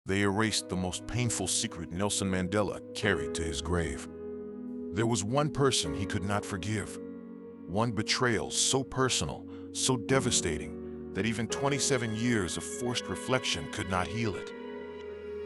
they erased the most painful secret Nelson Mandela carried to his grave. There was one person he could not forgive, one betrayal so personal, so devastating, that even 27 years of forced reflection could not heal it.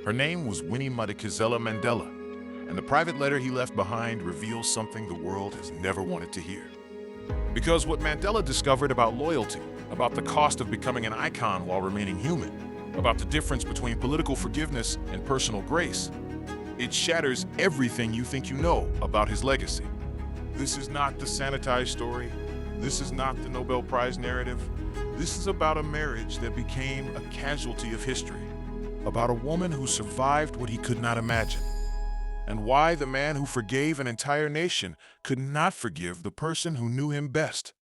Her name was Winnie Madikizela-Mandela, and the private letter he left behind reveals something the world has never wanted to hear. Because what Mandela discovered about loyalty, about the cost of becoming an icon while remaining human, about the difference between political forgiveness and personal grace, it shatters everything you think you know about his legacy. This is not the sanitized story. This is not the Nobel Prize narrative. This is about a marriage that became a casualty of history, about a woman who survived what he could not imagine, and why the man who forgave an entire nation could not forgive the person who knew him best.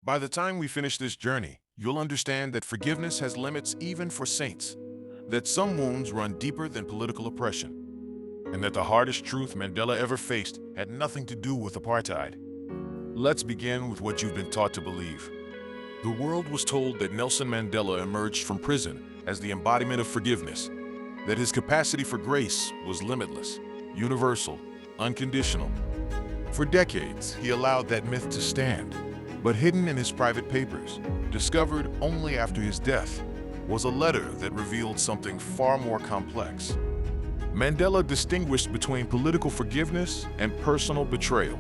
By the time we finish this journey, you'll understand that forgiveness has limits even for saints, that some wounds run deeper than political oppression, and that the hardest truth Mandela ever faced had nothing to do with apartheid. Let's begin with what you've been taught to believe. The world was told that Nelson Mandela emerged from prison as the embodiment of forgiveness, that his capacity for grace was limitless, universal, unconditional. For decades, he allowed that myth to stand, but hidden in his private papers, discovered only after his death, was a letter that revealed something far more complex. Mandela distinguished between political forgiveness and personal betrayal,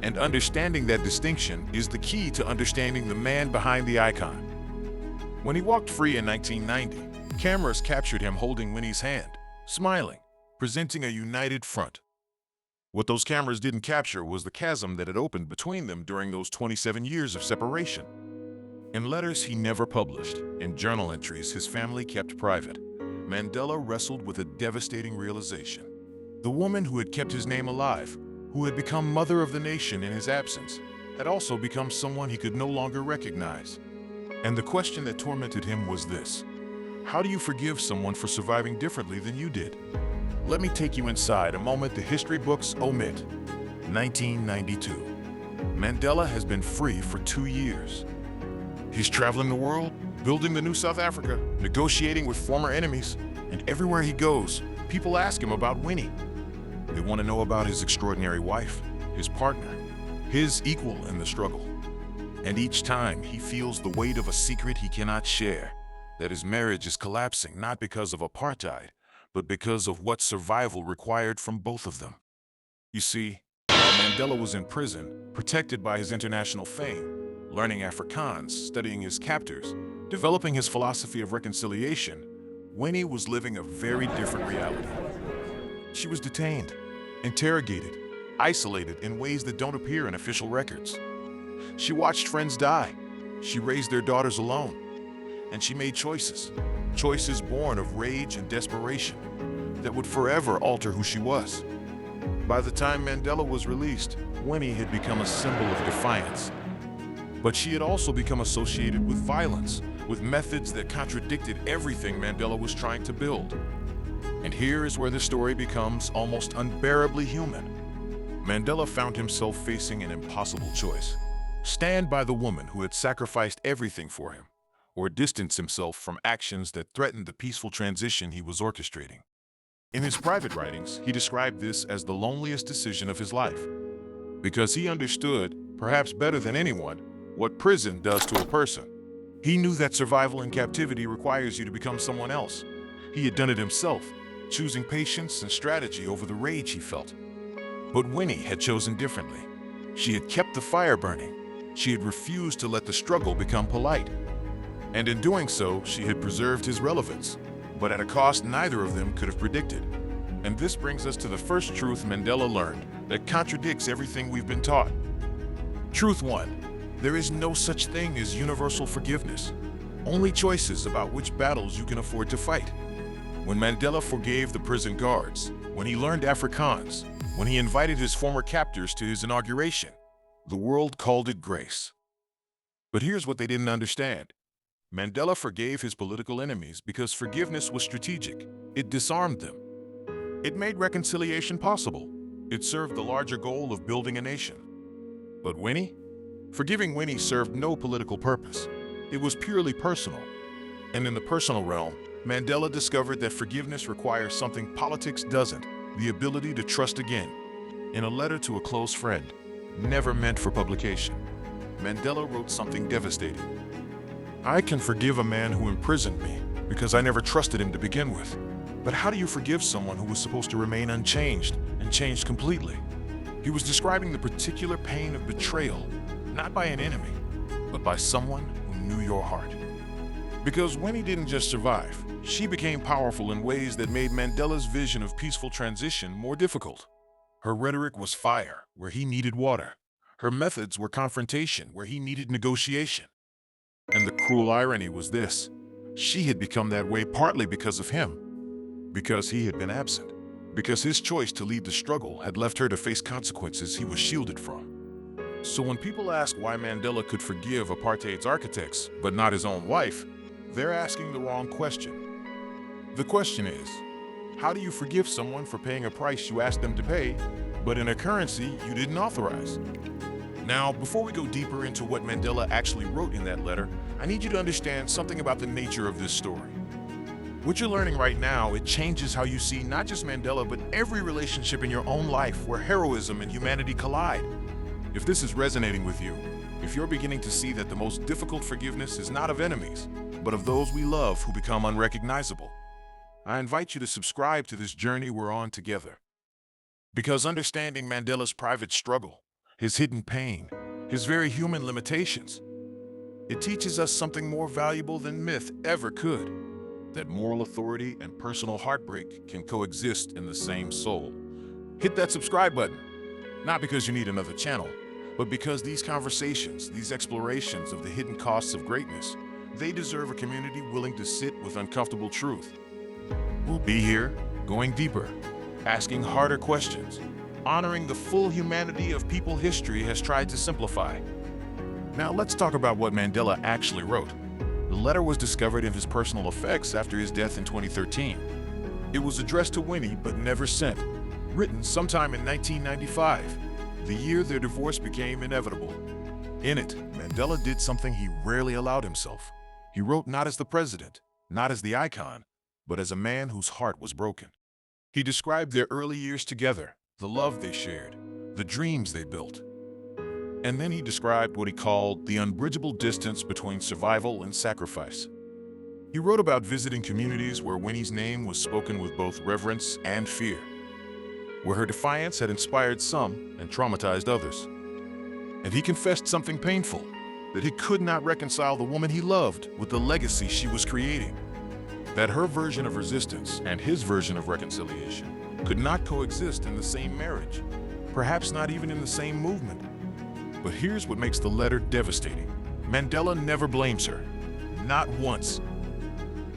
and understanding that distinction is the key to understanding the man behind the icon. When he walked free in 1990, cameras captured him holding Winnie's hand, smiling, presenting a united front. What those cameras didn't capture was the chasm that had opened between them during those 27 years of separation. In letters he never published, in journal entries his family kept private, Mandela wrestled with a devastating realization. The woman who had kept his name alive, who had become mother of the nation in his absence, had also become someone he could no longer recognize. And the question that tormented him was this: how do you forgive someone for surviving differently than you did? Let me take you inside a moment the history books omit. 1992. Mandela has been free for 2 years. He's traveling the world, building the new South Africa, negotiating with former enemies, and everywhere he goes, people ask him about Winnie. They want to know about his extraordinary wife, his partner, his equal in the struggle. And each time he feels the weight of a secret he cannot share, that his marriage is collapsing not because of apartheid, but because of what survival required from both of them. You see, while Mandela was in prison, protected by his international fame, learning Afrikaans, studying his captors, developing his philosophy of reconciliation, Winnie was living a very different reality. She was detained, interrogated, isolated in ways that don't appear in official records. She watched friends die. She raised their daughters alone. And she made choices born of rage and desperation, that would forever alter who she was. By the time Mandela was released, Winnie had become a symbol of defiance. But she had also become associated with violence, with methods that contradicted everything Mandela was trying to build. And here is where the story becomes almost unbearably human. Mandela found himself facing an impossible choice: stand by the woman who had sacrificed everything for him, or distance himself from actions that threatened the peaceful transition he was orchestrating. In his private writings, he described this as the loneliest decision of his life, because he understood, perhaps better than anyone, what prison does to a person. He knew that survival in captivity requires you to become someone else. He had done it himself, choosing patience and strategy over the rage he felt. But Winnie had chosen differently. She had kept the fire burning. She had refused to let the struggle become polite. And in doing so, she had preserved his relevance, but at a cost neither of them could have predicted. And this brings us to the first truth Mandela learned that contradicts everything we've been taught. Truth 1. There is no such thing as universal forgiveness, only choices about which battles you can afford to fight. When Mandela forgave the prison guards, when he learned Afrikaans, when he invited his former captors to his inauguration, the world called it grace. But here's what they didn't understand. Mandela forgave his political enemies because forgiveness was strategic. It disarmed them. It made reconciliation possible. It served the larger goal of building a nation. But Winnie? Forgiving Winnie served no political purpose. It was purely personal. And in the personal realm, Mandela discovered that forgiveness requires something politics doesn't, the ability to trust again. In a letter to a close friend, never meant for publication, Mandela wrote something devastating. "I can forgive a man who imprisoned me because I never trusted him to begin with. But how do you forgive someone who was supposed to remain unchanged and changed completely?" He was describing the particular pain of betrayal, not by an enemy, but by someone who knew your heart. Because Winnie didn't just survive, she became powerful in ways that made Mandela's vision of peaceful transition more difficult. Her rhetoric was fire, where he needed water. Her methods were confrontation, where he needed negotiation. And the cruel irony was this: she had become that way partly because of him, because he had been absent, because his choice to lead the struggle had left her to face consequences he was shielded from. So when people ask why Mandela could forgive apartheid's architects, but not his own wife, they're asking the wrong question. The question is, how do you forgive someone for paying a price you asked them to pay, but in a currency you didn't authorize? Now, before we go deeper into what Mandela actually wrote in that letter, I need you to understand something about the nature of this story. What you're learning right now, it changes how you see not just Mandela, but every relationship in your own life where heroism and humanity collide. If this is resonating with you, if you're beginning to see that the most difficult forgiveness is not of enemies, but of those we love who become unrecognizable, I invite you to subscribe to this journey we're on together. Because understanding Mandela's private struggle, his hidden pain, his very human limitations, it teaches us something more valuable than myth ever could: that moral authority and personal heartbreak can coexist in the same soul. Hit that subscribe button, not because you need another channel, but because these conversations, these explorations of the hidden costs of greatness, they deserve a community willing to sit with uncomfortable truth. We'll be here, going deeper, asking harder questions, honoring the full humanity of people history has tried to simplify. Now let's talk about what Mandela actually wrote. The letter was discovered in his personal effects after his death in 2013. It was addressed to Winnie but never sent, written sometime in 1995, the year their divorce became inevitable. In it, Mandela did something he rarely allowed himself. He wrote not as the president, not as the icon, but as a man whose heart was broken. He described their early years together, the love they shared, the dreams they built. And then he described what he called the unbridgeable distance between survival and sacrifice. He wrote about visiting communities where Winnie's name was spoken with both reverence and fear, where her defiance had inspired some and traumatized others. And he confessed something painful, that he could not reconcile the woman he loved with the legacy she was creating. That her version of resistance and his version of reconciliation could not coexist in the same marriage, perhaps not even in the same movement. But here's what makes the letter devastating. Mandela never blames her, not once.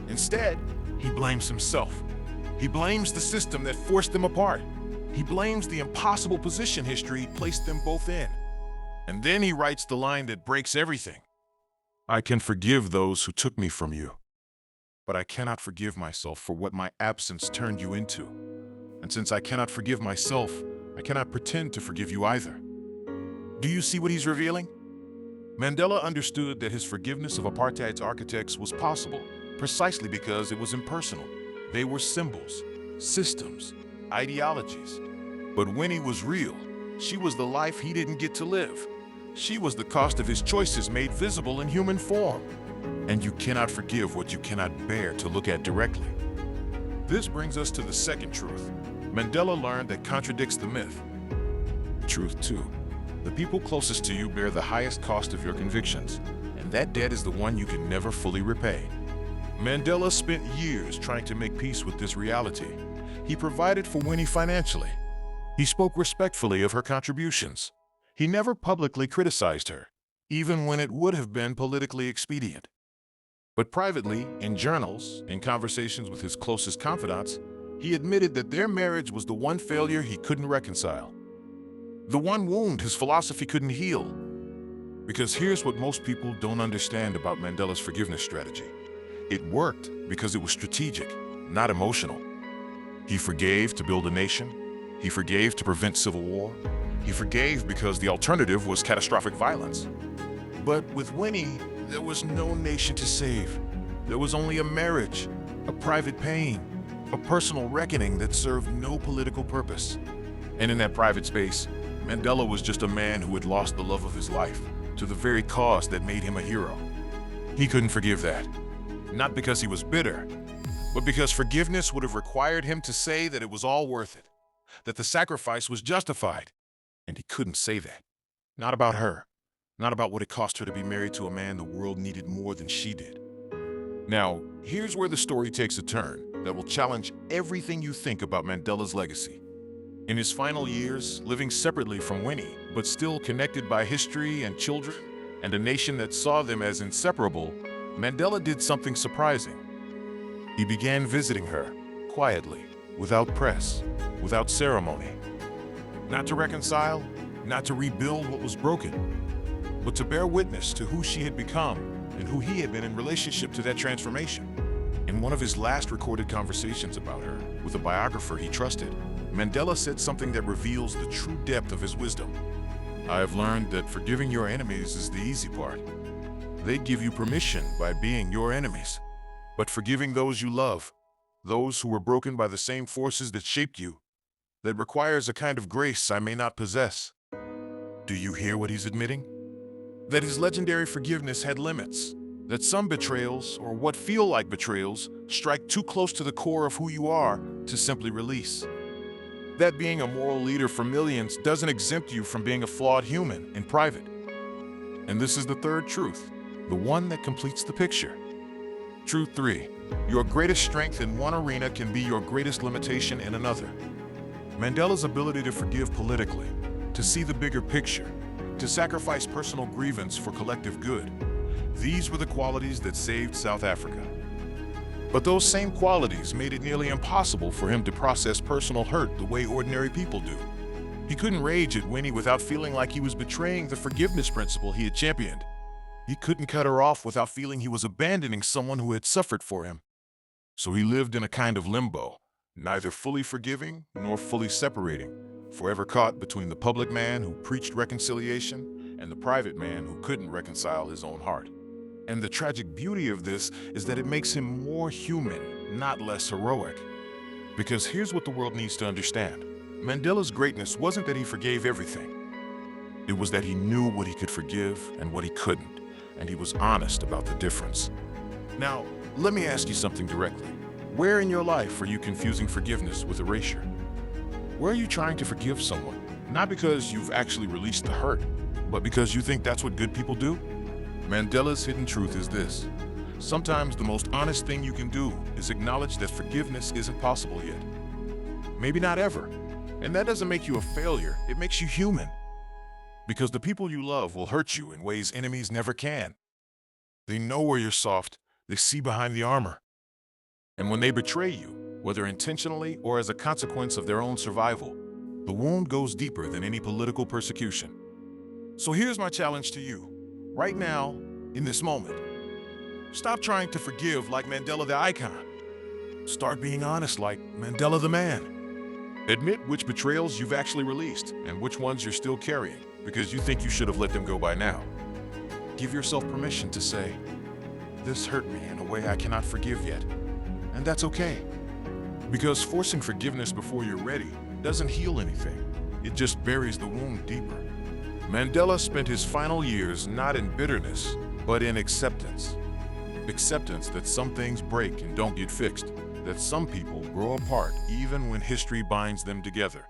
Instead, he blames himself. He blames the system that forced them apart. He blames the impossible position history placed them both in. And then he writes the line that breaks everything. "I can forgive those who took me from you, but I cannot forgive myself for what my absence turned you into. And since I cannot forgive myself, I cannot pretend to forgive you either." Do you see what he's revealing? Mandela understood that his forgiveness of apartheid's architects was possible precisely because it was impersonal. They were symbols, systems, ideologies. But Winnie was real. She was the life he didn't get to live. She was the cost of his choices made visible in human form. And you cannot forgive what you cannot bear to look at directly. This brings us to the second truth Mandela learned that contradicts the myth. Truth 2. The people closest to you bear the highest cost of your convictions, and that debt is the one you can never fully repay. Mandela spent years trying to make peace with this reality. He provided for Winnie financially. He spoke respectfully of her contributions. He never publicly criticized her, even when it would have been politically expedient. But privately, in journals, in conversations with his closest confidants, he admitted that their marriage was the one failure he couldn't reconcile. The one wound his philosophy couldn't heal. Because here's what most people don't understand about Mandela's forgiveness strategy. It worked because it was strategic, not emotional. He forgave to build a nation. He forgave to prevent civil war. He forgave because the alternative was catastrophic violence. But with Winnie, there was no nation to save. There was only a marriage, a private pain, a personal reckoning that served no political purpose. And in that private space, Mandela was just a man who had lost the love of his life to the very cause that made him a hero. He couldn't forgive that. Not because he was bitter, but because forgiveness would have required him to say that it was all worth it, that the sacrifice was justified. And he couldn't say that. Not about her. Not about what it cost her to be married to a man the world needed more than she did. Now, here's where the story takes a turn that will challenge everything you think about Mandela's legacy. In his final years, living separately from Winnie, but still connected by history and children, and a nation that saw them as inseparable, Mandela did something surprising. He began visiting her, quietly, without press, without ceremony. Not to reconcile, not to rebuild what was broken, but to bear witness to who she had become and who he had been in relationship to that transformation. In one of his last recorded conversations about her, with a biographer he trusted, Mandela said something that reveals the true depth of his wisdom. "I have learned that forgiving your enemies is the easy part. They give you permission by being your enemies. But forgiving those you love, those who were broken by the same forces that shaped you, that requires a kind of grace I may not possess." Do you hear what he's admitting? That his legendary forgiveness had limits. That some betrayals, or what feel like betrayals, strike too close to the core of who you are to simply release. That being a moral leader for millions doesn't exempt you from being a flawed human in private. And this is the third truth, the one that completes the picture. Truth 3. Your greatest strength in one arena can be your greatest limitation in another. Mandela's ability to forgive politically, to see the bigger picture, to sacrifice personal grievance for collective good. These were the qualities that saved South Africa. But those same qualities made it nearly impossible for him to process personal hurt the way ordinary people do. He couldn't rage at Winnie without feeling like he was betraying the forgiveness principle he had championed. He couldn't cut her off without feeling he was abandoning someone who had suffered for him. So he lived in a kind of limbo, neither fully forgiving nor fully separating, forever caught between the public man who preached reconciliation and the private man who couldn't reconcile his own heart. And the tragic beauty of this is that it makes him more human, not less heroic. Because here's what the world needs to understand. Mandela's greatness wasn't that he forgave everything. It was that he knew what he could forgive and what he couldn't, and he was honest about the difference. Now, let me ask you something directly. Where in your life are you confusing forgiveness with erasure? Where are you trying to forgive someone, not because you've actually released the hurt, but because you think that's what good people do? Mandela's hidden truth is this. Sometimes the most honest thing you can do is acknowledge that forgiveness isn't possible yet. Maybe not ever. And that doesn't make you a failure, it makes you human. Because the people you love will hurt you in ways enemies never can. They know where you're soft, they see behind the armor. And when they betray you, whether intentionally or as a consequence of their own survival, the wound goes deeper than any political persecution. So here's my challenge to you. Right now, in this moment, stop trying to forgive like Mandela the icon. Start being honest like Mandela the man. Admit which betrayals you've actually released and which ones you're still carrying because you think you should have let them go by now. Give yourself permission to say, "This hurt me in a way I cannot forgive yet." And that's okay. Because forcing forgiveness before you're ready doesn't heal anything. It just buries the wound deeper. Mandela spent his final years not in bitterness, but in acceptance. Acceptance that some things break and don't get fixed, that some people grow apart even when history binds them together.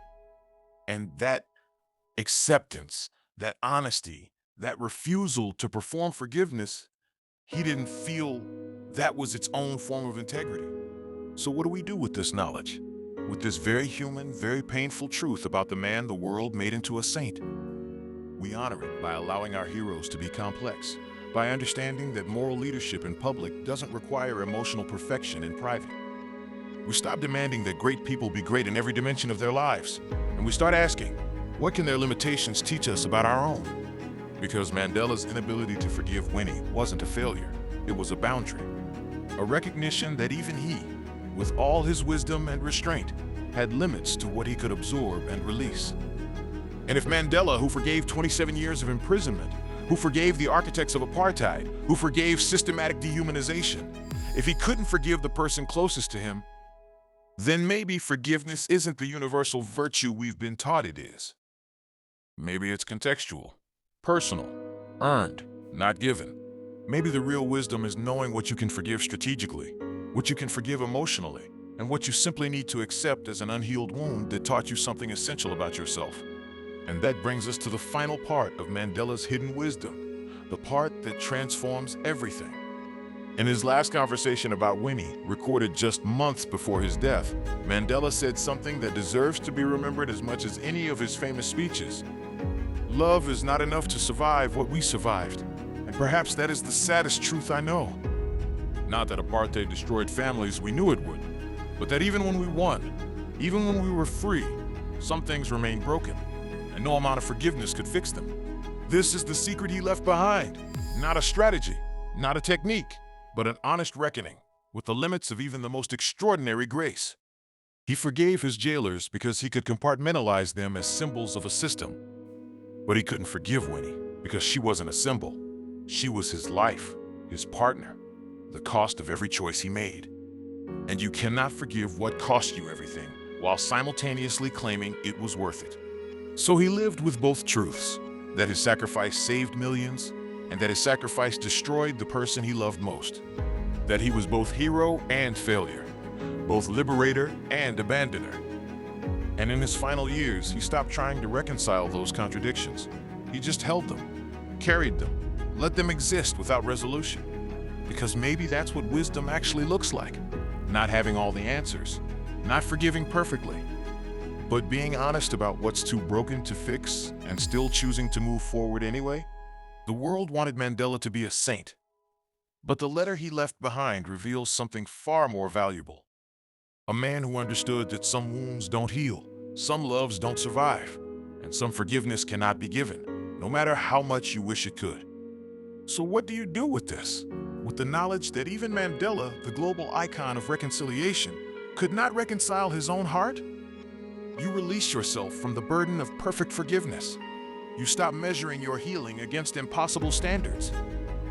And that acceptance, that honesty, that refusal to perform forgiveness, he didn't feel that was its own form of integrity. So what do we do with this knowledge? With this very human, very painful truth about the man the world made into a saint? We honor it by allowing our heroes to be complex, by understanding that moral leadership in public doesn't require emotional perfection in private. We stop demanding that great people be great in every dimension of their lives, and we start asking, what can their limitations teach us about our own? Because Mandela's inability to forgive Winnie wasn't a failure, it was a boundary. A recognition that even he, with all his wisdom and restraint, had limits to what he could absorb and release. And if Mandela, who forgave 27 years of imprisonment, who forgave the architects of apartheid, who forgave systematic dehumanization, If he couldn't forgive the person closest to him, then maybe forgiveness isn't the universal virtue we've been taught it is. Maybe it's contextual, personal, earned, not given. Maybe the real wisdom is knowing what you can forgive strategically, what you can forgive emotionally, and what you simply need to accept as an unhealed wound that taught you something essential about yourself. And that brings us to the final part of Mandela's hidden wisdom, the part that transforms everything. In his last conversation about Winnie, recorded just months before his death, Mandela said something that deserves to be remembered as much as any of his famous speeches. Love is not enough to survive what we survived, and perhaps that is the saddest truth I know. Not that apartheid destroyed families, we knew it would, but that even when we won, even when we were free, some things remained broken, and no amount of forgiveness could fix them. This is the secret he left behind, not a strategy, not a technique, but an honest reckoning with the limits of even the most extraordinary grace. He forgave his jailers because he could compartmentalize them as symbols of a system. But he couldn't forgive Winnie because she wasn't a symbol. She was his life, his partner, the cost of every choice he made. And you cannot forgive what cost you everything while simultaneously claiming it was worth it. So he lived with both truths, that his sacrifice saved millions, and that his sacrifice destroyed the person he loved most. That he was both hero and failure, both liberator and abandoner. And in his final years, he stopped trying to reconcile those contradictions. He just held them, carried them, let them exist without resolution. Because maybe that's what wisdom actually looks like. Not having all the answers, not forgiving perfectly, but being honest about what's too broken to fix and still choosing to move forward anyway. The world wanted Mandela to be a saint, but the letter he left behind reveals something far more valuable. A man who understood that some wounds don't heal, some loves don't survive, and some forgiveness cannot be given, no matter how much you wish it could. So what do you do with this? With the knowledge that even Mandela, the global icon of reconciliation, could not reconcile his own heart? You release yourself from the burden of perfect forgiveness. You stop measuring your healing against impossible standards.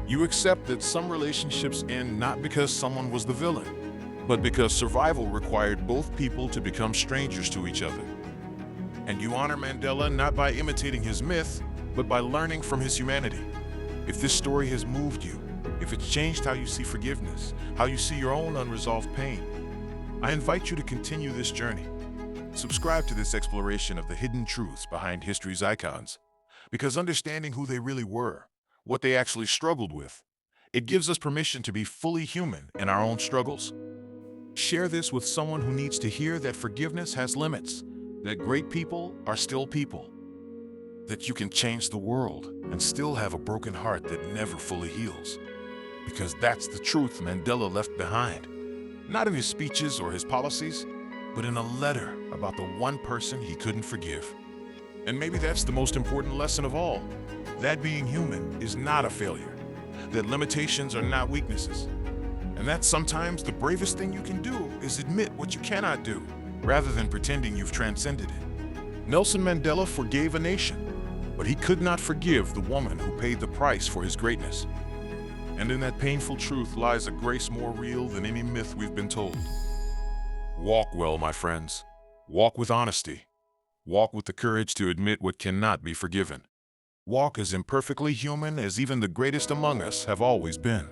You accept that some relationships end not because someone was the villain, but because survival required both people to become strangers to each other. And you honor Mandela not by imitating his myth, but by learning from his humanity. If this story has moved you, if it's changed how you see forgiveness, how you see your own unresolved pain, I invite you to continue this journey. Subscribe to this exploration of the hidden truths behind history's icons, because understanding who they really were, what they actually struggled with, it gives us permission to be fully human in our own struggles. Share this with someone who needs to hear that forgiveness has limits, that great people are still people, that you can change the world and still have a broken heart that never fully heals. Because that's the truth Mandela left behind, not in his speeches or his policies, but in a letter about the one person he couldn't forgive. And maybe that's the most important lesson of all, that being human is not a failure, that limitations are not weaknesses, and that sometimes the bravest thing you can do is admit what you cannot do, rather than pretending you've transcended it. Nelson Mandela forgave a nation, but he could not forgive the woman who paid the price for his greatness. And in that painful truth lies a grace more real than any myth we've been told. Walk well, my friends. Walk with honesty. Walk with the courage to admit what cannot be forgiven. Walk as imperfectly human as even the greatest among us have always been.